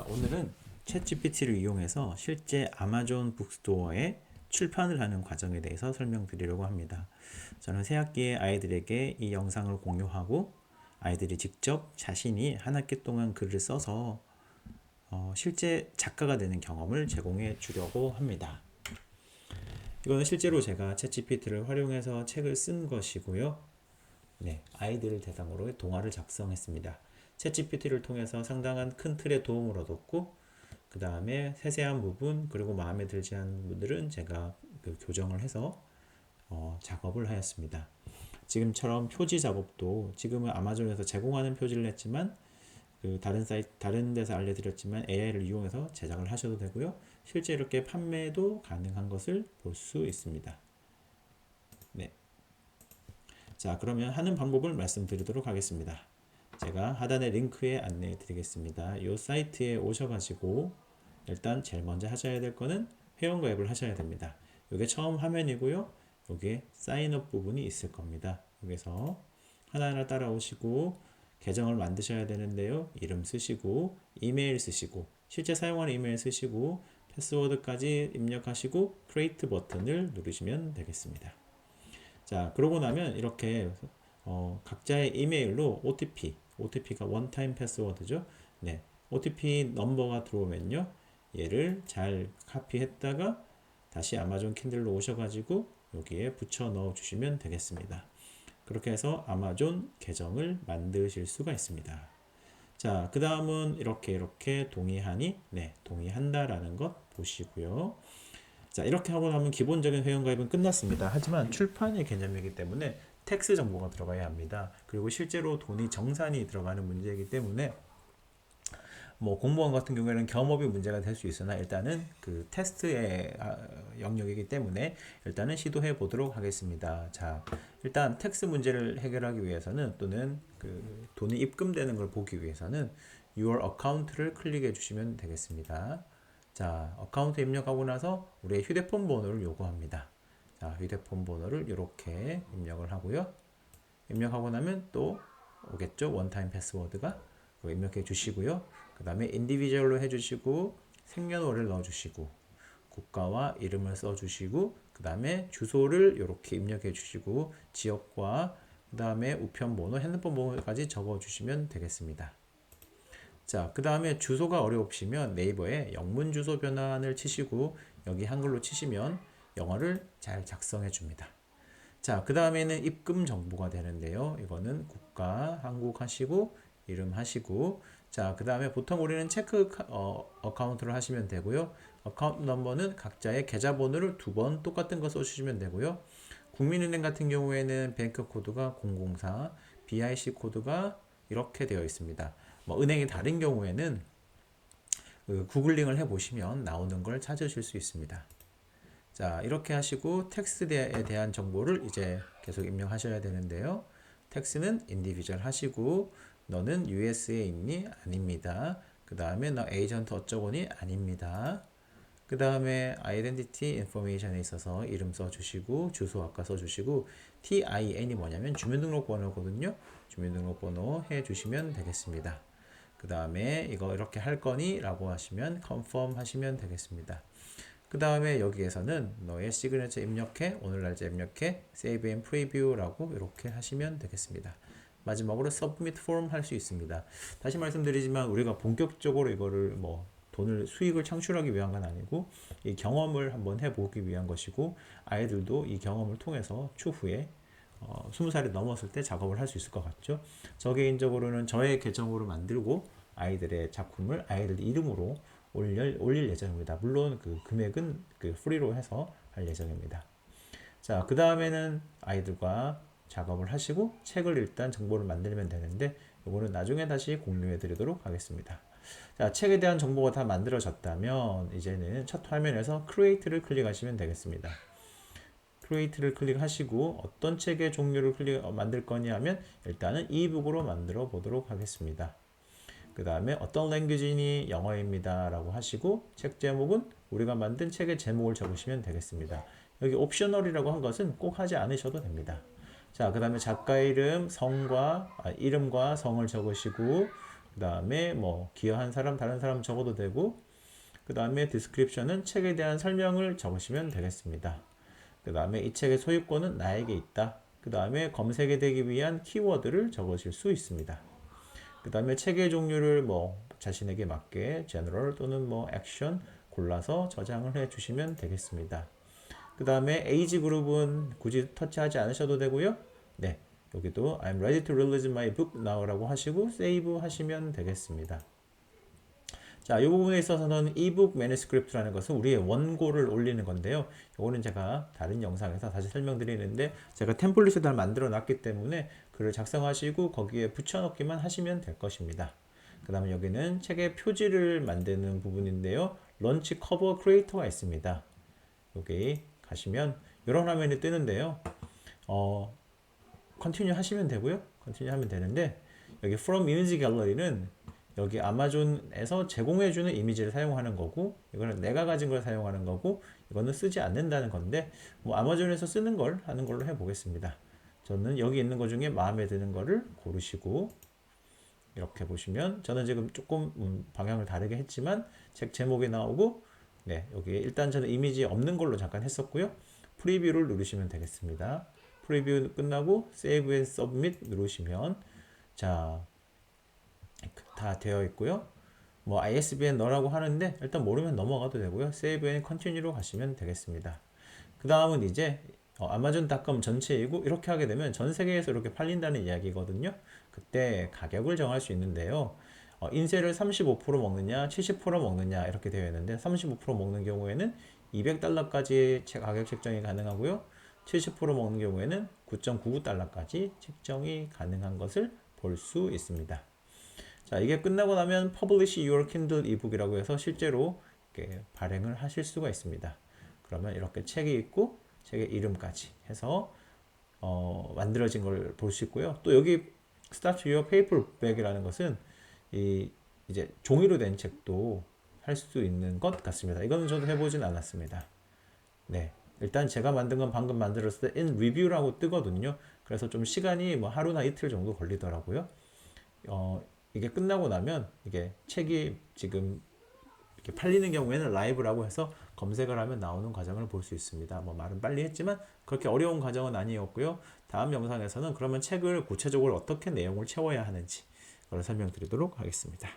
오늘은 챗GPT를 이용해서 실제 아마존 북스토어에 출판을 하는 과정에 대해서 설명드리려고 합니다. 저는 새학기에 아이들에게 이 영상을 공유하고 아이들이 직접 자신이 한 학기 동안 글을 써서 실제 작가가 되는 경험을 제공해 주려고 합니다. 이거는 실제로 제가 챗GPT를 활용해서 책을 쓴 것이고요. 네, 아이들을 대상으로 동화를 작성했습니다. 챗GPT를 통해서 상당한 큰 틀의 도움을 얻었고, 그 다음에 세세한 부분 그리고 마음에 들지 않는 부분들은 제가 교정을 해서 작업을 하였습니다. 지금처럼 표지 작업도 지금은 아마존에서 제공하는 표지를 냈지만 다른 사이트 다른 데서 알려드렸지만 AI를 이용해서 제작을 하셔도 되고요. 실제 이렇게 판매도 가능한 것을 볼 수 있습니다. 네. 자, 그러면 하는 방법을 말씀드리도록 하겠습니다. 제가 하단의 링크에 안내해 드리겠습니다. 이 사이트에 오셔가지고 일단 제일 먼저 하셔야 될 거는 회원가입을 하셔야 됩니다. 이게 처음 화면이고요. 여기에 사인업 부분이 있을 겁니다. 여기서 하나하나 따라오시고 계정을 만드셔야 되는데요. 이름 쓰시고 이메일 쓰시고 실제 사용하는 이메일 쓰시고 패스워드까지 입력하시고 크리에이트 버튼을 누르시면 되겠습니다. 자, 그러고 나면 이렇게 각자의 이메일로 OTP가 원타임 패스워드죠. 네, OTP 넘버가 들어오면요, 얘를 잘 카피했다가 다시 아마존 킨들로 오셔가지고 여기에 붙여 넣어 주시면 되겠습니다. 그렇게 해서 아마존 계정을 만드실 수가 있습니다. 자, 그 다음은 이렇게 동의하니? 네, 동의한다라는 것 보시고요. 자, 이렇게 하고 나면 기본적인 회원가입은 끝났습니다. 하지만 출판의 개념이기 때문에 텍스 정보가 들어가야 합니다. 그리고 실제로 돈이 정산이 들어가는 문제이기 때문에 공무원 같은 경우에는 겸업이 문제가 될 수 있으나 일단은 그 테스트의 영역이기 때문에 일단은 시도해 보도록 하겠습니다. 자, 일단 텍스 문제를 해결하기 위해서는 또는 그 돈이 입금되는 걸 보기 위해서는 Your Account를 클릭해 주시면 되겠습니다. 자, 어카운트 입력하고 나서 우리의 휴대폰 번호를 요구합니다. 자, 휴대폰 번호를 이렇게 입력을 하고요. 입력하고 나면 또 오겠죠. 원타임 패스워드가 입력해 주시고요. 그 다음에 인디비주얼로 해주시고 생년월일 넣어주시고 국가와 이름을 써주시고 그 다음에 주소를 이렇게 입력해 주시고 지역과 그 다음에 우편 번호, 핸드폰 번호까지 적어 주시면 되겠습니다. 자, 그 다음에 주소가 어려우시면 네이버에 영문 주소 변환을 치시고 여기 한글로 치시면 영어를 잘 작성해 줍니다. 자, 그 다음에는 입금 정보가 되는데요. 이거는 국가, 한국 하시고 이름 하시고 자, 그 다음에 보통 우리는 체크 어카운트를 하시면 되고요. 어카운트 넘버는 각자의 계좌번호를 2번 똑같은 거 써주시면 되고요. 국민은행 같은 경우에는 뱅크 코드가 004, BIC 코드가 이렇게 되어 있습니다. 은행이 다른 경우에는 구글링을 해보시면 나오는 걸 찾으실 수 있습니다. 자, 이렇게 하시고 텍스에 대한 정보를 이제 계속 입력하셔야 되는데요. 텍스는 인디비주얼 하시고 너는 US에 있니? 아닙니다. 그 다음에 너 에이전트 어쩌고니? 아닙니다. 그 다음에 아이덴티티 인포메이션에 있어서 이름 써주시고 주소 아까 써주시고 TIN이 뭐냐면 주민등록번호거든요. 주민등록번호 해주시면 되겠습니다. 그 다음에 이거 이렇게 할 거니? 라고 하시면 confirm 하시면 되겠습니다. 그 다음에 여기에서는 너의 시그니처 입력해, 오늘 날짜 입력해, save and preview라고 이렇게 하시면 되겠습니다. 마지막으로 submit form 할 수 있습니다. 다시 말씀드리지만 우리가 본격적으로 이거를 돈을 수익을 창출하기 위한 건 아니고 이 경험을 한번 해보기 위한 것이고 아이들도 이 경험을 통해서 추후에 20살이 넘었을 때 작업을 할 수 있을 것 같죠. 저 개인적으로는 저의 계정으로 만들고 아이들의 작품을 아이들 이름으로 올릴 예정입니다. 물론 그 금액은 프리로 해서 할 예정입니다. 자, 그 다음에는 아이들과 작업을 하시고 책을 일단 정보를 만들면 되는데 이거는 나중에 다시 공유해 드리도록 하겠습니다. 자, 책에 대한 정보가 다 만들어졌다면 이제는 첫 화면에서 Create를 클릭하시면 되겠습니다. Create를 클릭하시고 어떤 책의 종류를 만들 거냐 하면 일단은 이북으로 만들어 보도록 하겠습니다. 그 다음에 어떤 랭귀지니 영어입니다 라고 하시고 책 제목은 우리가 만든 책의 제목을 적으시면 되겠습니다. 여기 옵셔널이라고 한 것은 꼭 하지 않으셔도 됩니다. 자, 그 다음에 작가 이름과 성을 적으시고 그 다음에 뭐 기여한 사람, 다른 사람 적어도 되고, 그 다음에 디스크립션은 책에 대한 설명을 적으시면 되겠습니다. 그 다음에 이 책의 소유권은 나에게 있다. 그 다음에 검색이 되기 위한 키워드를 적으실 수 있습니다. 그 다음에 책의 종류를 뭐 자신에게 맞게 general 또는 뭐 action 골라서 저장을 해 주시면 되겠습니다. 그 다음에 에이지 그룹은 굳이 터치하지 않으셔도 되고요. 네, 여기도 I'm ready to release my book now라고 하시고 save 하시면 되겠습니다. 자, 이 부분에 있어서는 이북 매니스크립트라는 것은 우리의 원고를 올리는 건데요. 이거는 제가 다른 영상에서 다시 설명드리는데 제가 템플릿을 다 만들어 놨기 때문에 글을 작성하시고 거기에 붙여넣기만 하시면 될 것입니다. 그 다음에 여기는 책의 표지를 만드는 부분인데요. 런치 커버 크리에이터가 있습니다. 여기 가시면 이런 화면이 뜨는데요. 컨티뉴 하시면 되고요. 컨티뉴 하면 되는데 여기 from image gallery는 여기 아마존에서 제공해주는 이미지를 사용하는 거고, 이거는 내가 가진 걸 사용하는 거고, 이거는 쓰지 않는다는 건데, 뭐 아마존에서 쓰는 걸 하는 걸로 해보겠습니다. 저는 여기 있는 것 중에 마음에 드는 거를 고르시고, 이렇게 보시면, 저는 지금 조금 방향을 다르게 했지만, 책 제목이 나오고, 네, 여기 일단 저는 이미지 없는 걸로 잠깐 했었고요. 프리뷰를 누르시면 되겠습니다. 프리뷰 끝나고, Save and Submit 누르시면, 자, 다 되어 있고요. 뭐 ISBN 넣으라고 하는데 일단 모르면 넘어가도 되고요. Save and Continue로 가시면 되겠습니다. 그 다음은 이제 아마존닷컴 전체이고 이렇게 하게 되면 전 세계에서 이렇게 팔린다는 이야기거든요. 그때 가격을 정할 수 있는데요. 인쇄를 35% 먹느냐, 70% 먹느냐 이렇게 되어 있는데 35% 먹는 경우에는 $200까지 가격 책정이 가능하고요. 70% 먹는 경우에는 9.99달러까지 책정이 가능한 것을 볼 수 있습니다. 자, 이게 끝나고 나면 Publish Your Kindle ebook이라고 해서 실제로 이렇게 발행을 하실 수가 있습니다. 그러면 이렇게 책이 있고 책의 이름까지 해서 만들어진 걸 볼 수 있고요. 또 여기 Start Your Paperback이라는 것은 이제 종이로 된 책도 할 수 있는 것 같습니다. 이거는 저도 해보진 않았습니다. 네, 일단 제가 만든 건 방금 만들었을 때 in review라고 뜨거든요. 그래서 좀 시간이 뭐 하루나 이틀 정도 걸리더라고요. 이게 끝나고 나면 이게 책이 지금 이렇게 팔리는 경우에는 라이브라고 해서 검색을 하면 나오는 과정을 볼 수 있습니다. 뭐 말은 빨리 했지만 그렇게 어려운 과정은 아니었고요. 다음 영상에서는 그러면 책을 구체적으로 어떻게 내용을 채워야 하는지 그걸 설명드리도록 하겠습니다.